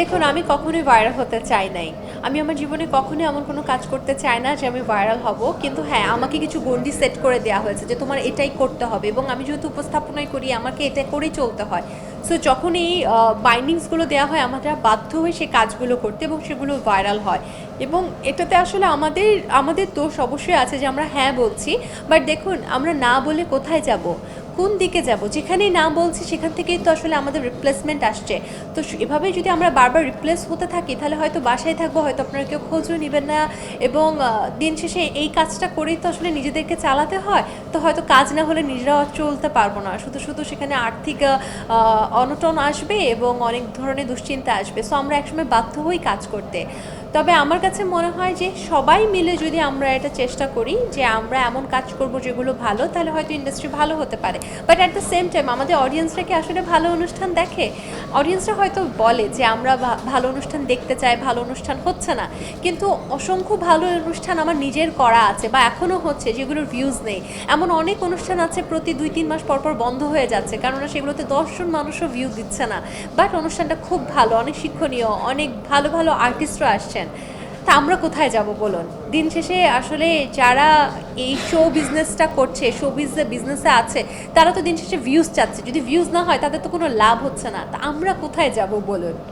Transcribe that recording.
দেখুন, আমি কখনোই ভাইরাল হতে চাই নাই। আমি আমার জীবনে কখনোই এমন কোনো কাজ করতে চাই না যে আমি ভাইরাল হব। কিন্তু হ্যাঁ, আমাকে কিছু গণ্ডি সেট করে দেয়া হয়েছে যে তোমার এটাই করতে হবে এবং আমি যেহেতু উপস্থাপনাই করি আমাকে এটা করেই চলতে হয়। সো যখন এই বাইন্ডিংসগুলো দেওয়া হয় আমরা বাধ্য হই সেই কাজগুলো করতে এবং সেগুলো ভাইরাল হয়। এবং এটাতে আসলে আমাদের দোষ অবশ্যই আছে যে আমরা হ্যাঁ বলছি। বাট দেখুন, আমরা না বলে কোথায় যাব? কোন দিকে যাব? যেখানেই না বলছি সেখান থেকেই তো আসলে আমাদের রিপ্লেসমেন্ট আসছে। তো এভাবেই যদি আমরা বারবার রিপ্লেস হতে থাকি তাহলে হয়তো বাসায় থাকবো, হয়তো আপনারা কেউ খোঁজও নেবেন না এবং দিন শেষে এই কাজটা করেই তো আসলে নিজেদেরকে চালাতে হয়। তো হয়তো কাজ না হলে নিজেরাও চলতে পারবো না, শুধু শুধু সেখানে আর্থিক অনটন আসবে এবং অনেক ধরনের দুশ্চিন্তা আসবে। সো আমরা একসময় বাধ্য হই কাজ করতে। তবে আমার কাছে মনে হয় যে সবাই মিলে যদি আমরা এটা চেষ্টা করি যে আমরা এমন কাজ করব যেগুলো ভালো, তাহলে হয়তো ইন্ডাস্ট্রি ভালো হতে পারে। But at the same time আমাদের অডিয়েন্সরা কি আসলে ভালো অনুষ্ঠান দেখে? অডিয়েন্সরা হয়তো বলে যে আমরা ভালো অনুষ্ঠান দেখতে চাই, ভালো অনুষ্ঠান হচ্ছে না, কিন্তু অসংখ্য ভালো অনুষ্ঠান আমার নিজের করা আছে বা এখনও হচ্ছে যেগুলোর ভিউজ নেই। এমন অনেক অনুষ্ঠান আছে প্রতি 2-3 মাস পর পর বন্ধ হয়ে যাচ্ছে, কেননা সেগুলোতে 10 জন মানুষও ভিউ দিচ্ছে না। বাট অনুষ্ঠানটা খুব ভালো, অনেক শিক্ষণীয়, অনেক ভালো ভালো আর্টিস্টরা আসছেন। তা আমরা কোথায় যাব বলুন? দিন শেষে আসলে যারা এই শো বিজনেসটা করছে, শো বিজনেসে আছে, তারা তো দিন শেষে ভিউজ চাচ্ছে। যদি ভিউজ না হয় তাদের তো কোনো লাভ হচ্ছে না। তা আমরা কোথায় যাব বলুন?